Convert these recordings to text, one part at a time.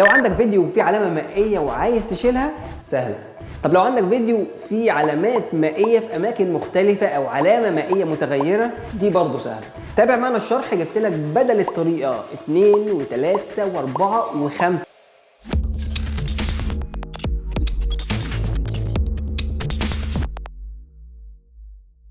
لو عندك فيديو فيه علامة مائية وعايز تشيلها سهل. طب لو عندك فيديو فيه علامات مائية في أماكن مختلفة أو علامة مائية متغيرة دي برضه سهل. تابع معنا الشرح، جبت لك بدل الطريقة 2 و3 و4 و5.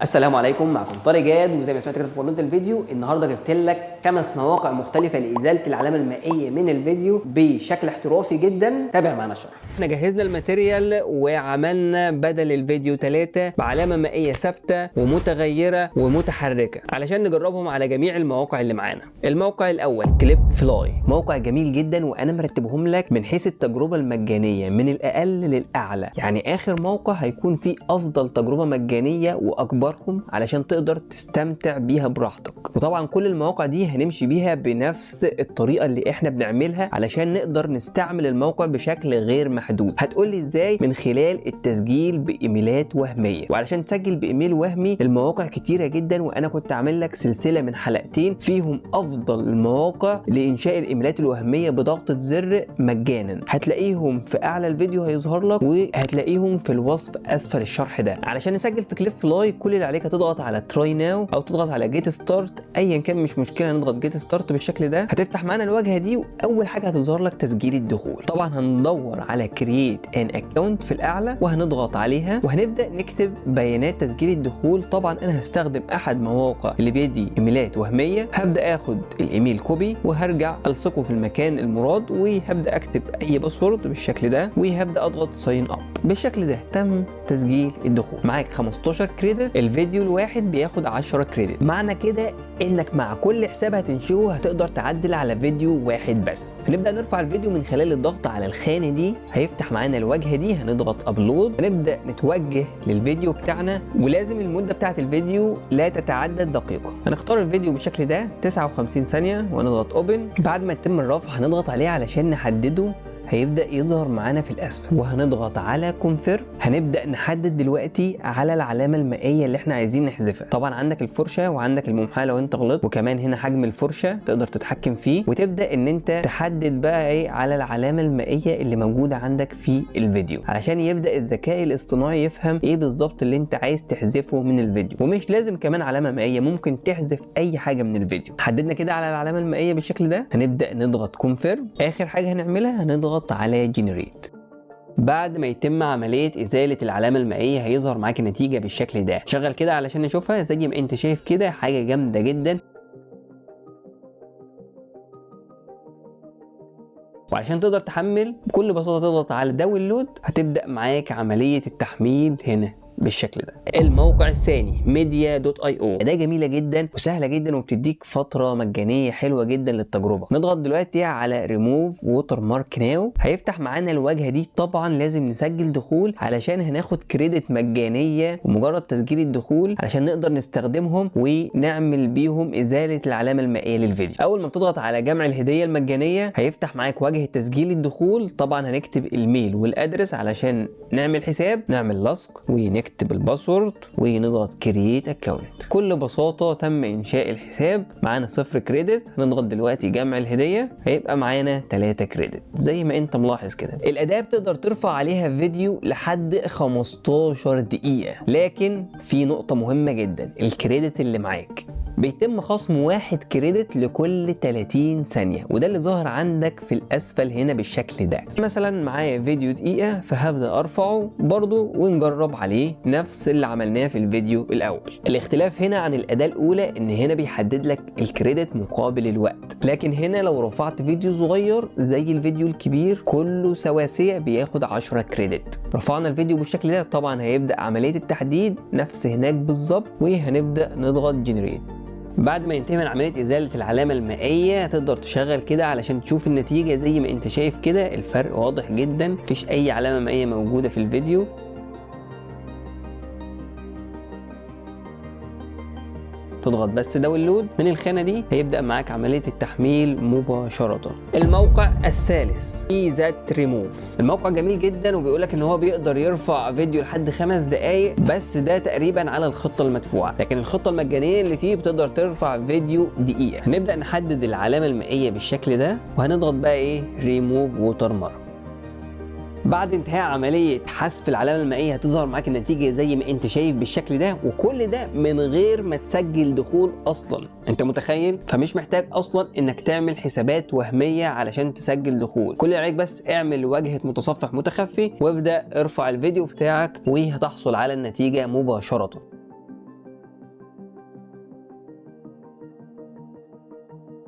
السلام عليكم، معكم طارق جاد، وزي ما سمعت كده في مقدمه الفيديو النهارده جبت لك 5 مواقع مختلفه لازاله العلامه المائيه من الفيديو بشكل احترافي جدا. تابع معنا الشرح. احنا جهزنا الماتيريال وعملنا بدل الفيديو 3 بعلامه مائيه ثابته ومتغيره ومتحركه علشان نجربهم على جميع المواقع اللي معانا. الموقع الاول كليب فلاي، موقع جميل جدا وانا مرتبهم لك من حيث التجربه المجانيه من الاقل للاعلى، يعني اخر موقع هيكون فيه افضل تجربه مجانيه واكبر علشان تقدر تستمتع بيها براحتك. وطبعا كل المواقع دي هنمشي بيها بنفس الطريقه اللي احنا بنعملها علشان نقدر نستعمل الموقع بشكل غير محدود. هتقولي ازاي؟ من خلال التسجيل بايميلات وهميه. وعلشان تسجل بايميل وهمي المواقع كتيره جدا، وانا كنت عامل لك سلسله من حلقتين فيهم افضل المواقع لانشاء الايميلات الوهميه بضغطه زر مجانا. هتلاقيهم في اعلى الفيديو هيظهر لك، وهتلاقيهم في الوصف اسفل الشرح ده. علشان نسجل في كليب فلاي كل اللي عليك هتضغط على تراي ناو او تضغط على جيت ستارت، ايا كان مش مشكله، نضغط جيت ستارت بالشكل ده. هتفتح معانا الواجهه دي، واول حاجه هتظهر لك تسجيل الدخول. طبعا هندور على كرييت ان اكونت في الاعلى وهنضغط عليها وهنبدا نكتب بيانات تسجيل الدخول. طبعا انا هستخدم احد مواقع اللي بيدي ايميلات وهميه. هبدا اخد الايميل كوبي وهرجع الصقه في المكان المراد، وهبدا اكتب اي باسورد بالشكل ده، وهبدا اضغط ساين اب بالشكل ده. تم تسجيل الدخول. معاك 15 كريدت، الفيديو الواحد بياخد 10 كريدت. معنى كده انك مع كل حساب هتنشئه هتقدر تعدل على فيديو واحد بس. هنبدا نرفع الفيديو من خلال الضغط على الخانه دي، هيفتح معانا الواجهه دي. هنضغط ابلود، هنبدا نتوجه للفيديو بتاعنا، ولازم المده بتاعت الفيديو لا تتعدى دقيقه. هنختار الفيديو بالشكل ده 59 ثانيه ونضغط اوبن. بعد ما يتم الرفع هنضغط عليه علشان نحدده، هيبدأ يظهر معانا في الأسفل وهنضغط على كونفيرم. هنبدأ نحدد دلوقتي على العلامة المائية اللي احنا عايزين نحذفها. طبعا عندك الفرشة وعندك الممحاة لو انت غلطت، وكمان هنا حجم الفرشة تقدر تتحكم فيه، وتبدأ ان انت تحدد بقى ايه على العلامة المائية اللي موجودة عندك في الفيديو، علشان يبدأ الذكاء الاصطناعي يفهم ايه بالظبط اللي انت عايز تحذفه من الفيديو. ومش لازم كمان علامة مائية، ممكن تحذف اي حاجة من الفيديو. حددنا كده على العلامة المائية بالشكل ده، هنبدأ نضغط كونفيرم. اخر حاجة هنعملها هنضغط على جنريت. بعد ما يتم عملية إزالة العلامة المائية هيظهر معاك النتيجة بالشكل ده. شغل كده علشان نشوفها. زي ما انت شايف كده حاجة جامدة جدا. وعشان تقدر تحمل بكل بساطة تضغط على داونلود، هتبدأ معاك عملية التحميل هنا بالشكل ده. الموقع الثاني media.io، ده جميله جدا وسهله جدا وبتديك فتره مجانيه حلوه جدا للتجربه. نضغط دلوقتي على ريموف ووتر مارك ناو، هيفتح معانا الواجهه دي. طبعا لازم نسجل دخول علشان هناخد كريدت مجانيه ومجرد تسجيل الدخول علشان نقدر نستخدمهم ونعمل بيهم ازاله العلامه المائيه للفيديو. اول ما بتضغط على جمع الهديه المجانيه هيفتح معاك واجهه تسجيل الدخول. طبعا هنكتب الميل والادرس علشان نعمل حساب، نعمل لصق ونكتب الباسورد ونضغط كرييت اكونت. بكل بساطه تم انشاء الحساب. معانا 0 كريدت. هنضغط دلوقتي جمع الهديه، هيبقى معانا 3 كريدت زي ما انت ملاحظ كده. الاداه بتقدر ترفع عليها فيديو لحد 15 دقيقه، لكن في نقطه مهمه جدا، الكريدت اللي معاك بيتم خصم 1 كريدت لكل 30 ثانية، وده اللي ظاهر عندك في الأسفل هنا بالشكل ده. مثلا معايا فيديو دقيقة فهبدأ أرفعه برضو ونجرب عليه نفس اللي عملناه في الفيديو الأول. الاختلاف هنا عن الأداة الأولى إن هنا بيحدد لك الكريدت مقابل الوقت، لكن هنا لو رفعت فيديو صغير زي الفيديو الكبير كله سواسية بياخد 10 كريدت. رفعنا الفيديو بالشكل ده، طبعا هيبدأ عملية التحديد نفس هناك بالظبط، وهنبدأ نضغط جنريت. بعد ما ينتهي من عملية إزالة العلامة المائية هتقدر تشغل كده علشان تشوف النتيجة. زي ما انت شايف كده الفرق واضح جدا، مفيش أي علامة مائية موجودة في الفيديو. تضغط بس داونلود من الخانه دي، هيبدا معاك عمليه التحميل مباشره. الموقع الثالث ايزات ريموف. الموقع جميل جدا وبيقولك ان هو بيقدر يرفع فيديو لحد 5 دقائق، بس ده تقريبا على الخطه المدفوعه، لكن الخطه المجانيه اللي فيه بتقدر ترفع فيديو دقيقه. هنبدا نحدد العلامه المائيه بالشكل ده، وهنضغط بقى ايه ريموف ووتر مارك. بعد انتهاء عملية حذف العلامة المائية هتظهر معاك النتيجة زي ما انت شايف بالشكل ده، وكل ده من غير ما تسجل دخول اصلا. انت متخيل؟ فمش محتاج اصلا انك تعمل حسابات وهمية علشان تسجل دخول. كل اللي عليك بس اعمل واجهة متصفح متخفي وابدأ ارفع الفيديو بتاعك وهتحصل على النتيجة مباشرة.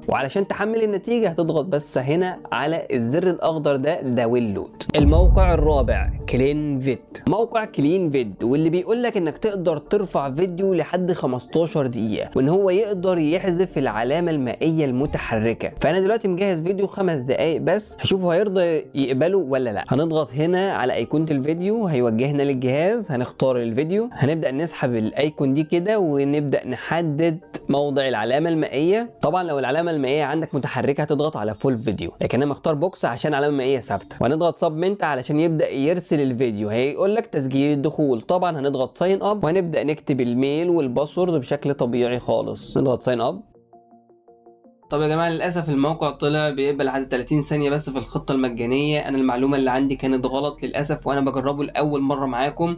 وعلشان تحمل النتيجة هتضغط بس هنا على الزر الأخضر ده داونلود. الموقع الرابع كلين فيد. موقع كلين فيد واللي بيقولك إنك تقدر ترفع فيديو لحد 15 دقيقة، وإن هو يقدر يحذف العلامة المائية المتحركة. فأنا دلوقتي مجهز فيديو 5 دقايق بس، هشوفه هيرضى يقبله ولا لا. هنضغط هنا على أيقونة الفيديو، هيوجهنا للجهاز، هنختار الفيديو، هنبدأ نسحب الأيقون دي كده ونبدأ نحدد موضع العلامة المائية. طبعا لو العلامة المائية عندك متحركة هتضغط على فول فيديو، لكن انا مختار بوكس عشان علامة مائية ثابتة. وهنضغط سبمنت علشان يبدأ يرسل الفيديو، هيقول لك تسجيل الدخول. طبعا هنضغط ساين اب وهنبدأ نكتب الميل والباسورد بشكل طبيعي خالص. نضغط ساين اب. طب يا جماعه للاسف الموقع طلع بيقبل لحد 30 ثانيه بس في الخطه المجانيه. انا المعلومه اللي عندي كانت غلط للاسف، وانا بجربه لاول مره معاكم.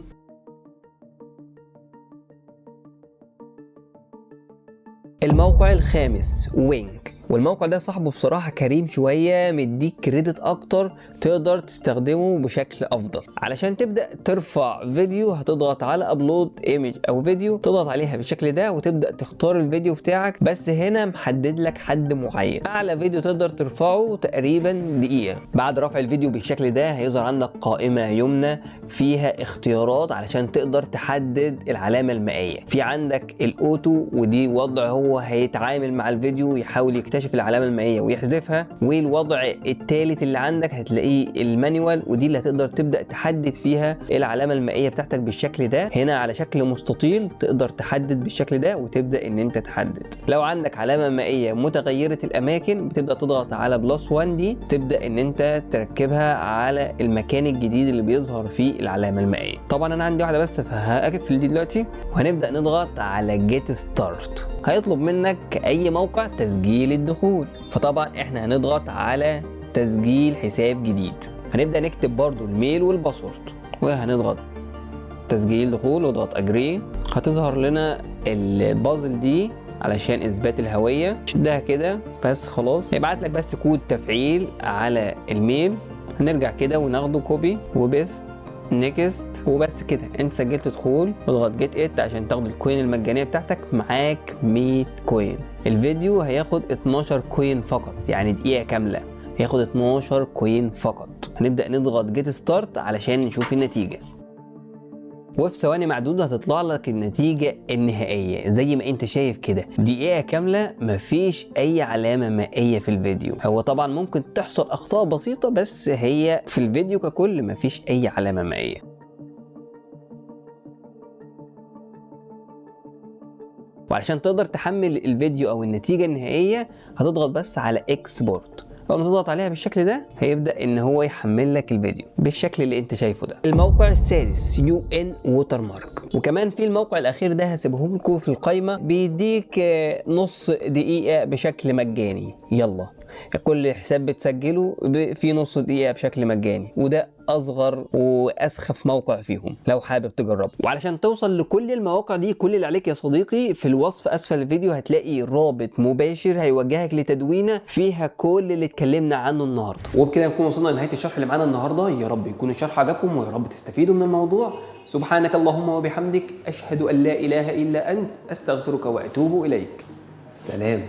الموقع الخامس وينك. والموقع ده صاحبه بصراحة كريم شوية، مديك كريدت اكتر تقدر تستخدمه بشكل افضل. علشان تبدأ ترفع فيديو هتضغط على ابلود ايمج او فيديو، تضغط عليها بالشكل ده وتبدأ تختار الفيديو بتاعك. بس هنا محدد لك حد معين، اعلى فيديو تقدر ترفعه تقريبا دقيقة. بعد رفع الفيديو بالشكل ده هيظهر عندك قائمة يمنى فيها اختيارات علشان تقدر تحدد العلامة المائية. في عندك الاوتو، ودي وضع هو هيتعامل مع الفيديو يحاول يكتشف العلامة المائية ويحذفها. والوضع الثالث اللي عندك هتلاقيه المانيوال، ودي اللي هتقدر تبدأ تحدد فيها العلامة المائية بتاعتك بالشكل ده. هنا على شكل مستطيل تقدر تحدد بالشكل ده وتبدأ ان انت تحدد. لو عندك علامة مائية متغيرة الاماكن بتبدأ تضغط على بلس 1 دي، تبدأ ان انت تركبها على المكان الجديد اللي بيظهر فيه العلامة المائية. طبعا انا عندي واحدة بس فهقفل دي دلوقتي، وهنبدأ نضغط على جيت ستارت. هيطلب منك اي موقع تسجيل الدخول، فطبعا احنا هنضغط على تسجيل حساب جديد. هنبدأ نكتب برضو الميل والباسورد وهنضغط تسجيل دخول واضغط اجري. هتظهر لنا البازل دي علشان اثبات الهوية، شدها كده بس خلاص. هيبعت لك بس كود تفعيل على الميل، هنرجع كده وناخده كوبي وبيست نيكست وبس كده. انت سجلت دخول واضغط جيت ات عشان تاخد الكوين المجانيه بتاعتك. معاك 100 كوين. الفيديو هياخد 12 كوين فقط، يعني دقيقه كامله هياخد 12 كوين فقط. هنبدا نضغط جيت ستارت علشان نشوف النتيجه، وفي ثواني معدودة هتطلع لك النتيجة النهائية زي ما انت شايف كده. دقيقة كاملة مفيش اي علامة مائية في الفيديو. هو طبعا ممكن تحصل اخطاء بسيطة، بس هي في الفيديو ككل مفيش اي علامة مائية. وعلشان تقدر تحمل الفيديو او النتيجة النهائية هتضغط بس على اكسبورت. اول ما تضغط عليها بالشكل ده هيبدا ان هو يحمل لك الفيديو بالشكل اللي انت شايفه ده. الموقع السادس UN ووترمارك. وكمان في الموقع الاخير ده هسيبهم لكم في القائمه، بيديك نص دقيقه بشكل مجاني. يلا كل حساب بتسجله في نص دقيقه بشكل مجاني، وده اصغر واسخف موقع فيهم لو حابب تجربه. وعلشان توصل لكل المواقع دي كل اللي عليك يا صديقي في الوصف اسفل الفيديو هتلاقي رابط مباشر هيوجهك لتدوينه فيها كل اللي اتكلمنا عنه النهارده. وبكده نكون وصلنا لنهايه الشرح اللي معانا النهارده. يا رب يكون الشرح عجبكم ويا رب تستفيدوا من الموضوع. سبحانك اللهم وبحمدك اشهد ان لا اله الا انت استغفرك واتوب اليك. سلام.